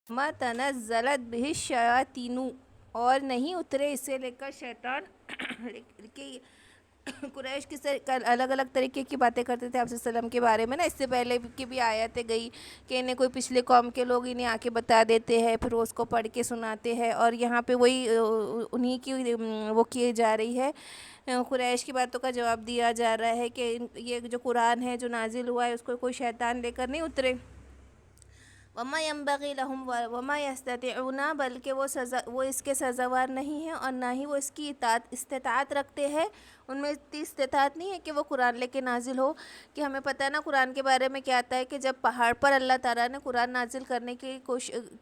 ما تنزلت به الشیاطین، اور نہیں اترے اسے لے کر شیطان کہ قریش کس الگ الگ طریقے کی باتیں کرتے تھے آپ صلی اللہ علیہ وسلم کے بارے میں نا. اس سے پہلے کی بھی آیتیں گئی کہ انہیں کوئی پچھلے قوم کے لوگ انہیں آ کے بتا دیتے ہیں، پھر وہ اس کو پڑھ کے سناتے ہیں، اور یہاں پہ وہی انہی کی وہ کیے جا رہی ہے. قریش کی باتوں کا جواب دیا جا رہا ہے کہ یہ جو قرآن ہے جو نازل ہوا ہے اس کو کوئی شیطان لے کر نہیں اترے. وما ينبغي لهم وما يستطيعون، بلکہ وہ اس کے سزاوار نہیں ہیں اور نہ ہی وہ اس کی استطاعت رکھتے ہیں. ان میں اتنی استطاعت نہیں ہے کہ وہ قرآن لے کے نازل ہو. کہ ہمیں پتہ ہے نا قرآن کے بارے میں کیا آتا ہے کہ جب پہاڑ پر اللہ تعالیٰ نے قرآن نازل کرنے کی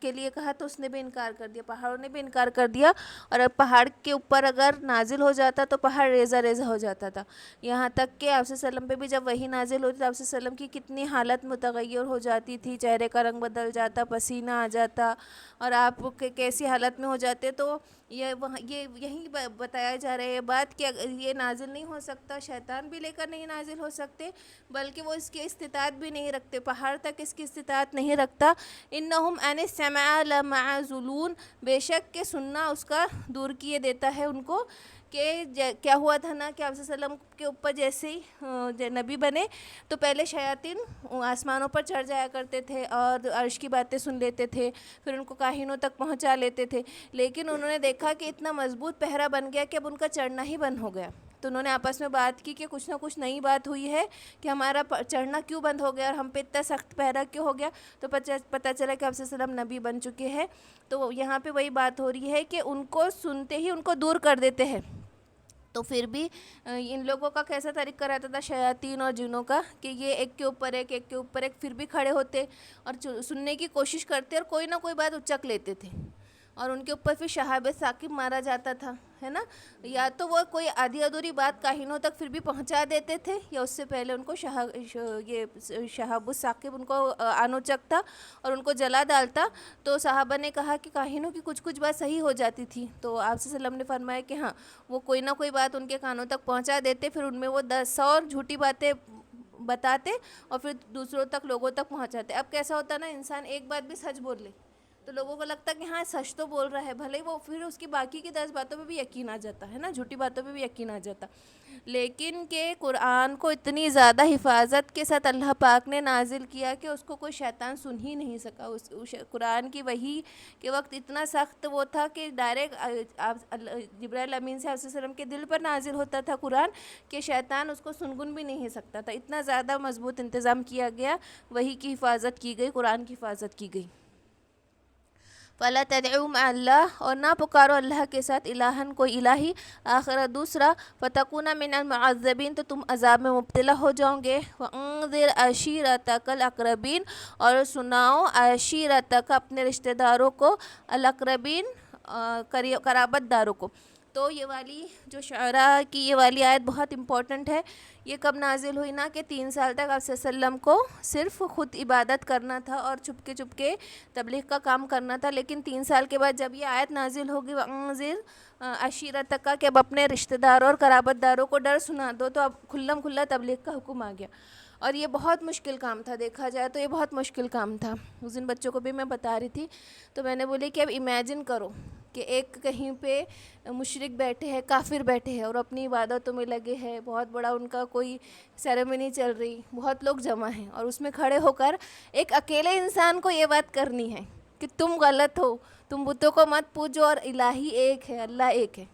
کے لیے کہا تو اس نے بھی انکار کر دیا، پہاڑوں نے بھی انکار کر دیا. اور اب پہاڑ کے اوپر اگر نازل ہو جاتا تو پہاڑ ریزہ ریزہ ہو جاتا تھا. یہاں تک کہ آپ صلی اللہ علیہ وسلم پہ بھی جب وہی نازل ہوتی تو آپ صلی اللہ علیہ وسلم کی کتنی حالت متغیر ہو جاتی تھی، چہرے کا رنگ بدل جاتا، پسینہ آ جاتا، اور آپ کیسی حالت میں ہو جاتے. تو یہی بتایا جا رہا ہے یہ بات کہ یہ نازل نہیں ہو سکتا، شیطان بھی لے کر نہیں نازل ہو سکتے، بلکہ وہ اس کی استطاعت بھی نہیں رکھتے، پہاڑ تک اس کی استطاعت نہیں رکھتا. انہم عن السمع لمعزولون، بے شک کہ سننا اس کا دور کیے دیتا ہے ان کو. کہ کیا ہوا تھا نا کہ آپ صلی اللہ علیہ وسلم کے اوپر جیسے ہی نبی بنے تو پہلے شیاطین آسمانوں پر چڑھ جایا کرتے تھے اور عرش کی باتیں سن لیتے تھے، پھر ان کو کاہنوں تک پہنچا لیتے تھے. لیکن انہوں نے دیکھا کہ اتنا مضبوط پہرا بن گیا کہ اب ان کا چڑھنا ہی بند ہو گیا. تو انہوں نے آپس میں بات کی کہ کچھ نہ کچھ نئی بات ہوئی ہے کہ ہمارا چڑھنا کیوں بند ہو گیا اور ہم پہ اتنا سخت پہرا کیوں ہو گیا. تو پتہ چلا کہ آپ صلی اللہ علیہ وسلم نبی بن چکے ہیں. تو یہاں پہ وہی بات ہو رہی ہے کہ ان کو سنتے ہی ان کو دور کر دیتے ہیں. تو پھر بھی ان لوگوں کا کیسا طریقہ رہتا تھا شیاطین اور جنوں کا کہ یہ ایک کے اوپر ایک پھر بھی کھڑے ہوتے اور سننے کی کوشش کرتے اور کوئی نہ کوئی بات اچک لیتے تھے، اور ان کے اوپر پھر شہاب ثاقب مارا جاتا تھا، ہے نا. یا تو وہ کوئی آدھی ادھوری بات کاہنوں تک پھر بھی پہنچا دیتے تھے، یا اس سے پہلے ان کو یہ شہاب الثاقب ان کو آن اچکتا اور ان کو جلا ڈالتا. تو صحابہ نے کہا کہ کاہنوں کی کچھ بات صحیح ہو جاتی تھی. تو آپ صلی اللہ علیہ وسلم نے فرمایا کہ ہاں وہ کوئی نہ کوئی بات ان کے کانوں تک پہنچا دیتے، پھر ان میں وہ 100 جھوٹی باتیں بتاتے اور پھر دوسروں تک لوگوں تک پہنچاتے. اب کیسا ہوتا نا انسان ایک بات بھی سچ بول لے تو لوگوں کو لگتا ہے کہ ہاں سچ تو بول رہا ہے، بھلے ہی وہ پھر اس کی باقی کی 10 باتوں پہ بھی یقین آ جاتا ہے نا، جھوٹی باتوں پہ بھی یقین آ جاتا. لیکن کہ قرآن کو اتنی زیادہ حفاظت کے ساتھ اللہ پاک نے نازل کیا کہ اس کو کوئی شیطان سن ہی نہیں سکا. اس قرآن کی وحی کے وقت اتنا سخت وہ تھا کہ ڈائریکٹ جبرائیل امین سے صلی اللہ علیہ وسلم کے دل پر نازل ہوتا تھا قرآن کہ شیطان اس کو سنگن بھی نہیں سکتا تھا. اتنا زیادہ مضبوط انتظام کیا گیا، وحی کی حفاظت کی گئی، قرآن کی حفاظت کی گئی. فَلَا تَدْعُوا مَعَ اللَّهِ، اور نہ پکارو اللہ کے ساتھ الہن کوئی الہی آخر دوسرا، فَتَكُونَ مِنَ الْمُعَذَّبِينَ تو تم عذاب میں مبتلا ہو جاؤ گے. وَأَنذِرْ عَشِيرَتَكَ الْأَقْرَبِينَ، اور سناؤ عشیرتک اپنے رشتہ داروں کو، الاقربین قرابت داروں کو. تو یہ والی جو شعراء کی یہ والی آیت بہت امپورٹنٹ ہے. یہ کب نازل ہوئی نا کہ 3 سال تک آپ صلی اللہ علیہ وسلم کو صرف خود عبادت کرنا تھا اور چپکے چپکے تبلیغ کا کام کرنا تھا. لیکن 3 سال کے بعد جب یہ آیت نازل ہوگی وَأَنذِرْ عَشِيرَتَكَ کہ اب اپنے رشتہ داروں اور قرابت داروں کو ڈر سنا دو، تو اب کھلم کھلا تبلیغ کا حکم آ گیا. اور یہ بہت مشکل کام تھا، دیکھا جائے تو یہ بہت مشکل کام تھا. اس دن بچوں کو بھی میں بتا رہی تھی تو میں نے بولی کہ اب امیجن کرو کہ ایک کہیں پہ مشرک بیٹھے ہیں، کافر بیٹھے ہیں اور اپنی عبادتوں میں لگے ہیں، بہت بڑا ان کا کوئی سیریمنی چل رہی، بہت لوگ جمع ہیں، اور اس میں کھڑے ہو کر ایک اکیلے انسان کو یہ بات کرنی ہے کہ تم غلط ہو، تم بتوں کو مت پوجو اور الہی ایک ہے، اللہ ایک ہے.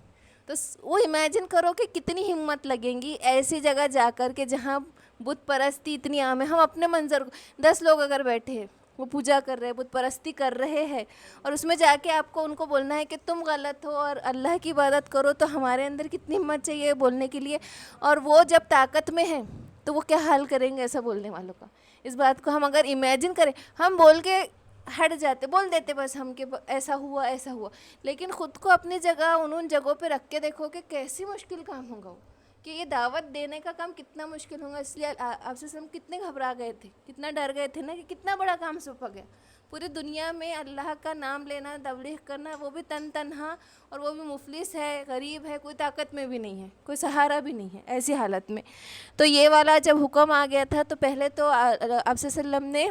تو وہ امیجن کرو کہ کتنی ہمت لگیں گی ایسی جگہ جا کر کہ جہاں بت پرستی اتنی عام ہے. ہم اپنے منظر 10 لوگ اگر بیٹھے ہیں، وہ پوجا کر رہے ہیں، بت پرستی کر رہے ہیں، اور اس میں جا کے آپ کو ان کو بولنا ہے کہ تم غلط ہو اور اللہ کی عبادت کرو، تو ہمارے اندر کتنی ہمت چاہیے بولنے کے لیے. اور وہ جب طاقت میں ہیں تو وہ کیا حال کریں گے ایسا بولنے والوں کا. اس بات کو ہم اگر امیجن کریں، ہم بول کے ہٹ جاتے، بول دیتے بس ہم کہ ایسا ہوا ایسا ہوا. لیکن خود کو اپنی جگہ ان جگہوں پہ رکھ کے دیکھو کہ کیسی مشکل کام ہوگا وہ، کہ یہ دعوت دینے کا کام کتنا مشکل ہوگا. اس لیے آپ صلی اللہ علیہ وسلم کتنے گھبرا گئے تھے، کتنا ڈر گئے تھے نا کہ کتنا بڑا کام سونپا گیا. پوری دنیا میں اللہ کا نام لینا، تبلیغ کرنا، وہ بھی تنہا، اور وہ بھی مفلس ہے، غریب ہے، کوئی طاقت میں بھی نہیں ہے، کوئی سہارا بھی نہیں ہے ایسی حالت میں. تو یہ والا جب حکم آ گیا تھا تو پہلے تو آپ صلی اللہ علیہ وسلم نے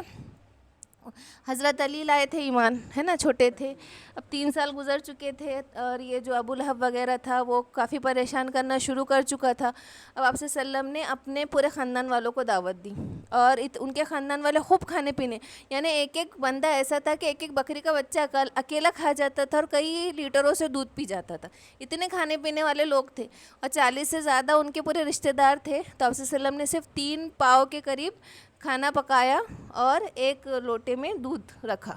حضرت علی لائے تھے ایمان، ہے نا، چھوٹے تھے، اب 3 سال گزر چکے تھے، اور یہ جو ابو لہب وغیرہ تھا وہ کافی پریشان کرنا شروع کر چکا تھا۔ اب آپ صلی اللہ علیہ وسلم نے اپنے پورے خاندان والوں کو دعوت دی، اور ان کے خاندان والے خوب کھانے پینے، یعنی ایک ایک بندہ ایسا تھا کہ ایک ایک بکری کا بچہ اکیلا کھا جاتا تھا، اور کئی لیٹروں سے دودھ پی جاتا تھا، اتنے کھانے پینے والے لوگ تھے، اور 40 سے زیادہ ان کے پورے رشتہ دار تھے۔ تو آپ صلی اللہ علیہ وسلم نے صرف 3 پاؤ کے قریب کھانا پکایا اور ایک لوٹے میں دودھ رکھا،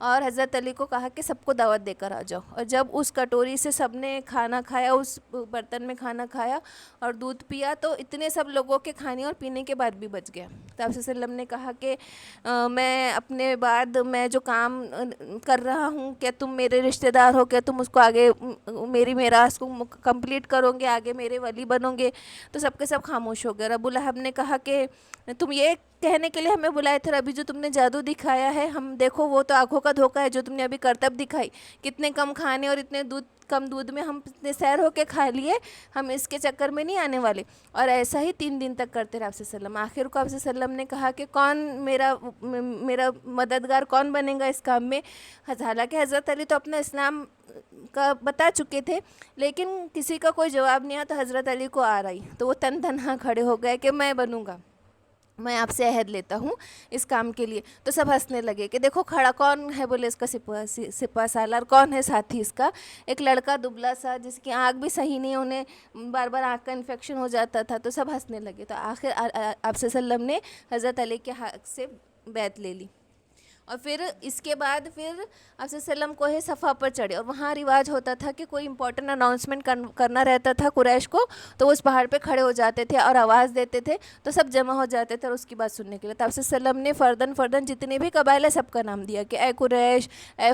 اور حضرت علی کو کہا کہ سب کو دعوت دے کر آ جاؤ، اور جب اس کٹوری سے سب نے کھانا کھایا، اس برتن میں کھانا کھایا اور دودھ پیا، تو اتنے سب لوگوں کے کھانے اور پینے کے بعد بھی بچ گیا۔ تو آپ صلی اللہ علیہ وسلم نے کہا کہ میں اپنے بعد میں جو کام کر رہا ہوں، کیا تم میرے رشتہ دار ہو، کیا تم اس کو آگے میری میراث کو کمپلیٹ کرو گے، آگے میرے ولی بنو گے؟ تو سب کے سب خاموش ہو گئے۔ ابو لہب نے کہا کہ تم یہ کہنے کے لیے ہمیں بلائے تھے، ابھی جو تم نے جادو دکھایا ہے، ہم دیکھو وہ تو آنکھوں کا دھوکہ ہے، جو تم نے ابھی کرتب دکھائی، کتنے کم کھانے اور اتنے کم دودھ میں ہم اتنے سیر ہو کے کھا لیے، ہم اس کے چکر میں نہیں آنے والے۔ اور ایسا ہی 3 دن تک کرتے رہے آپ صلی اللہ علیہ وسلم۔ آخر کو آپ صلی اللہ علیہ وسلم نے کہا کہ کون میرا مددگار کون بنے گا اس کام میں؟ حالانکہ حضرت علی تو اپنا اسلام کا بتا چکے تھے، لیکن کسی کا کوئی جواب نہیں آیا، تو حضرت علی کو آ رہی، تو وہ تنہا کھڑے ہو گئے کہ میں بنوں گا، میں آپ سے عہد لیتا ہوں اس کام کے لیے۔ تو سب ہنسنے لگے کہ دیکھو کھڑا کون ہے، بولے اس کا سپہ سالار، کون ہے ساتھی اس کا؟ ایک لڑکا دبلا سا جس کی آنکھ بھی صحیح نہیں، انہیں بار بار آنکھ کا انفیکشن ہو جاتا تھا، تو سب ہنسنے لگے۔ تو آخر آپ صلی اللہ علیہ وسلم نے حضرت علی کے حق سے بیعت لے لی، اور پھر اس کے بعد پھر آپ صلی اللہ علیہ وسلم کوہ صفا پر چڑھے، اور وہاں رواج ہوتا تھا کہ کوئی امپورٹنٹ اناؤنسمنٹ کرنا رہتا تھا قریش کو، تو وہ اس پہاڑ پہ کھڑے ہو جاتے تھے اور آواز دیتے تھے، تو سب جمع ہو جاتے تھے اور اس کی بات سننے کے لیے۔ تو آپ صلی اللہ علیہ وسلم نے فردن جتنے بھی قبائل ہیں سب کا نام دیا کہ اے قریش، اے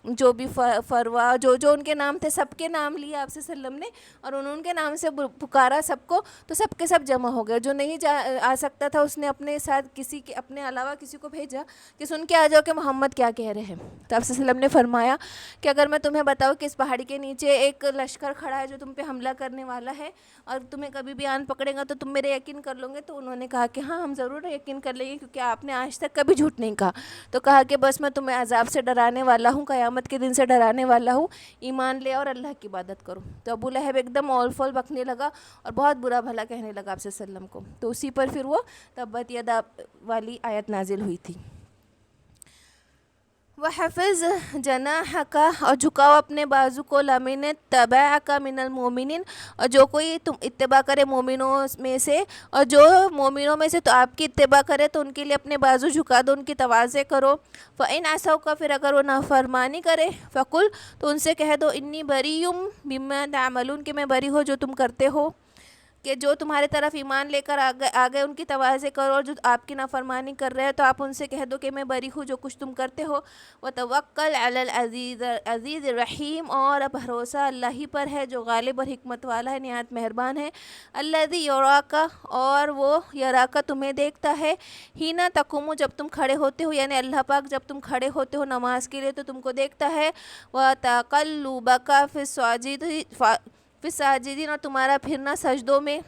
جو بھی فروا، جو ان کے نام تھے سب کے نام لیے آپ صلی اللہ علیہ وسلم نے، اور ان کے نام سے پکارا سب کو، تو سب کے سب جمع ہو گئے۔ جو نہیں آ سکتا تھا اس نے اپنے ساتھ کسی کے اپنے علاوہ کسی کو بھیجا کہ سن کے آ جاؤ کہ محمد کیا کہہ رہے ہیں۔ تو آپ صلی اللہ علیہ وسلم نے فرمایا کہ اگر میں تمہیں بتاؤں کہ اس پہاڑی کے نیچے ایک لشکر کھڑا ہے جو تم پہ حملہ کرنے والا ہے، اور تمہیں کبھی بھی آن پکڑے گا تو تم میرے یقین کر لو گے؟ تو انہوں نے کہا کہ ہاں ہم ضرور یقین کر لیں گے، کیونکہ آپ نے آج تک کبھی جھوٹ نہیں کہا۔ تو کہا کہ بس میں تمہیں عذاب سے ڈرانے والا ہوں، قیامت کے دن سے ڈرانے والا ہوں، ایمان لے اور اللہ کی عبادت کرو۔ تو ابو لہب ایک دم اول فول بکنے لگا اور بہت برا بھلا کہنے لگا آپ صلی اللہ علیہ وسلم کو۔ تو اسی پر پھر وہ تبت یدا والی آیت نازل ہوئی تھی۔ وحفظ جناحک، اور جھکاؤ اپنے بازو کو، لمن اتبعک من المؤمنین، اور جو کوئی تم اتباع کرے مومنوں میں سے، اور جو مومنوں میں سے تو آپ کی اتباع کرے تو ان کے لیے اپنے بازو جھکا دو، ان کی تواضع کرو۔ فإن عصوک، پھر اگر وہ نافرمانی کرے، فقل، تو ان سے کہہ دو انی بریء مما تعملون، کہ میں بری ہوں جو تم کرتے ہو، کہ جو تمہارے طرف ایمان لے کر آگے ان کی تواضع کرو، اور جو آپ کی نافرمانی کر رہے ہیں تو آپ ان سے کہہ دو کہ میں بری ہوں جو کچھ تم کرتے ہو۔ وتوکل علی العزیز الرحیم، اور اب بھروسہ اللہ ہی پر ہے جو غالب اور حکمت والا ہے، نہایت مہربان ہے۔ الذی یراک، اور وہ یراک تمہیں دیکھتا ہے، حین تقوم، جب تم کھڑے ہوتے ہو، یعنی اللہ پاک جب تم کھڑے ہوتے ہو نماز کے لیے تو تم کو دیکھتا ہے۔ وتقلبک فی الساجدین، اور تمہارا پھرنا سجدوں میں۔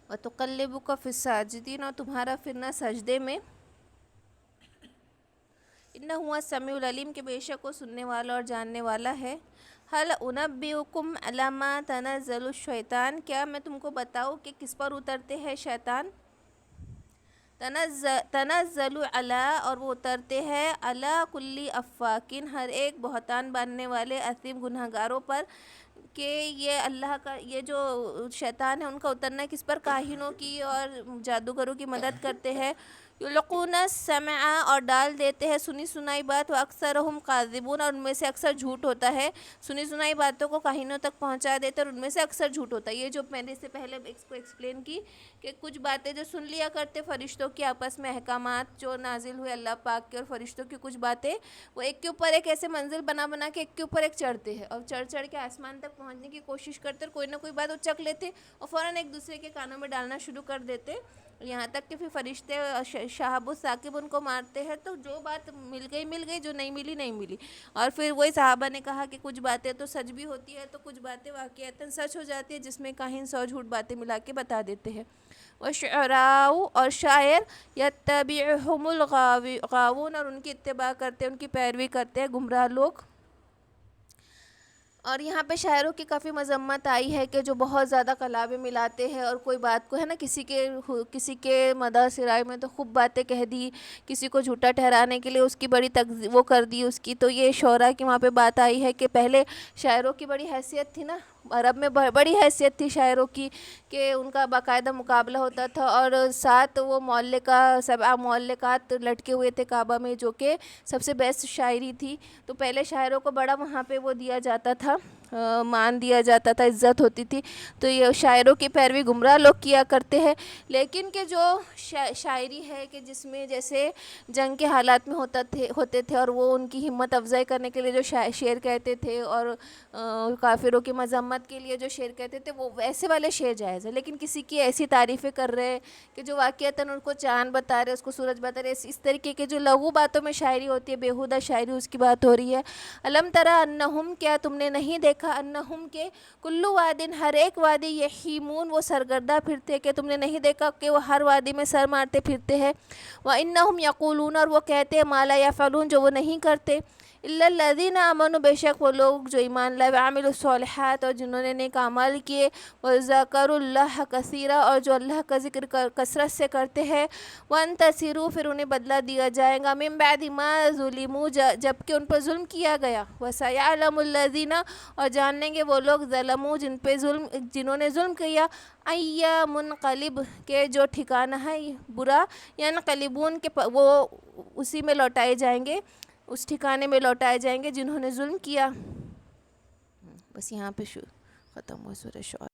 وَتُقَلِّبُكَ فِي السَّاجِدِينَ، اور تمہارا پھرنا سجدے میں، اِنَّهُ هُوَ السَّمِيعُ الْعَلِيمُ، کہ بے شک وہ سننے والا اور جاننے والا ہے۔ هَلْ أُنَبِّئُكُمْ عَلَىٰ مَا تَنَزَّلُ الشَّيْطَانُ، کیا میں تم کو بتاؤں کہ کس پر اترتے ہیں شیطان؟ تنزل علی، اور وہ اترتے ہیں علی کل افاکن، ہر ایک بہتان باندھنے والے، اثیم گناہ گاروں پر، کہ یہ اللہ کا، یہ جو شیطان ہے ان کا اترنا کس پر؟ کاہنوں کی اور جادوگروں کی مدد کرتے ہیں۔ یلقون السمع، اور ڈال دیتے ہیں سنی سنائی بات، واکثرهم کاذبون، اور ان میں سے اکثر جھوٹ ہوتا ہے، سنی سنائی باتوں کو کاہنوں تک پہنچا دیتے ہیں اور ان میں سے اکثر جھوٹ ہوتا ہے۔ یہ جو میں نے اس سے پہلے اس کو ایکسپلین کی کہ کچھ باتیں جو سن لیا کرتے فرشتوں کی آپس میں، احکامات جو نازل ہوئے اللہ پاک کے اور فرشتوں کی کچھ باتیں، وہ ایک کے اوپر ایک ایسے منزل بنا بنا کے ایک کے اوپر ایک چڑھتے ہیں، اور چڑھ چڑھ کے آسمان تک پہنچنے کی کوشش کرتے، اور کوئی نہ کوئی بات وہ چک لیتے اور فوراً ایک دوسرے کے کانوں میں ڈالنا شروع کر دیتے، یہاں تک کہ پھر فرشتے شہاب الثاقب ان کو مارتے ہیں۔ تو جو بات مل گئی، جو نہیں ملی نہیں ملی۔ اور پھر وہی صحابہ نے کہا کہ کچھ باتیں تو سچ بھی ہوتی ہے، تو کچھ باتیں واقعتاً سچ ہو جاتی ہے، جس میں کاہن 100 جھوٹ باتیں ملا کے بتا دیتے ہیں۔ وَالشُّعَرَاءُ، اور شاعر، يَتَّبِعُهُمُ الْغَاوُونَ، اور ان کی اتباع کرتے ہیں، ان کی پیروی کرتے ہیں گمراہ لوگ۔ اور یہاں پہ شاعروں کی کافی مذمت آئی ہے کہ جو بہت زیادہ کلامیں ملاتے ہیں، اور کوئی بات کو ہے نا کسی کے مدح سرائے میں تو خوب باتیں کہہ دی، کسی کو جھوٹا ٹھہرانے کے لیے اس کی بڑی وہ کر دی اس کی۔ تو یہ شعراء کی وہاں پہ بات آئی ہے کہ پہلے شاعروں کی بڑی حیثیت تھی نا، عرب میں بڑی حیثیت تھی شاعروں کی، کہ ان کا باقاعدہ مقابلہ ہوتا تھا، اور ساتھ وہ سبع معلقات لٹکے ہوئے تھے کعبہ میں، جو کہ سب سے بیسٹ شاعری تھی۔ تو پہلے شاعروں کو بڑا وہاں پہ وہ دیا جاتا تھا، مان دیا جاتا تھا، عزت ہوتی تھی۔ تو یہ شاعروں کی پیروی گمراہ لوگ کیا کرتے ہیں، لیکن کہ جو شاعری ہے کہ جس میں جیسے جنگ کے حالات میں ہوتے تھے، اور وہ ان کی ہمت افزائی کرنے کے لیے جو شعر کہتے تھے، اور کافروں کی مذمت کے لیے جو شعر کہتے تھے، وہ ویسے والے شعر جائز ہے۔ لیکن کسی کی ایسی تعریفیں کر رہے کہ جو واقعتاً ان کو چاند بتا رہے، اس کو سورج بتا رہے، اس طریقے کے جو لغو باتوں میں شاعری ہوتی ہے، بیہودہ شاعری، اس کی بات ہو رہی ہے۔ الم تری انہم، کیا تم نے نہیں دیکھا، انہم کے کل وادٍ، ہر ایک وادی، یہیمون، وہ سرگردہ پھرتے، کہ تم نے نہیں دیکھا کہ وہ ہر وادی میں سر مارتے پھرتے ہیں۔ وَإِنَّهُمْ يَقُولُونَ، اور وہ کہتے ہیں، مَا لَا يَفْعَلُونَ، جو وہ نہیں کرتے، إِلَّا الَّذِينَ آمَنُوا، بے شک وہ لوگ جو ایمان لائے، وَعَمِلُوا الصَّالِحَاتِ، اور جنہوں نے نیک اعمال کیے، وَذَكَرُوا اللَّهَ كَثِيرًا، اور جو اللہ کا ذکر کثرت سے کرتے ہیں، وَانْتَصِرُوا، پھر انہیں بدلہ دیا جائے گا، مِن بَعْدِ مَا ظُلِمُوا، جب کہ ان پر ظلم کیا گیا، وَسَيَعْلَمُ الَّذِينَ، اور جان لیں گے وہ لوگ، ظلموا، جنہوں نے ظلم کیا، أَيَّ مُنْقَلِبٍ، کہ جو ٹھکانہ ہے برا، ينقلبون، کہ وہ اسی میں لوٹائے جائیں گے، اس ٹھکانے میں لوٹائے جائیں گے جنہوں نے ظلم کیا۔ بس یہاں پہ ختم ہوا سورہ شعراء۔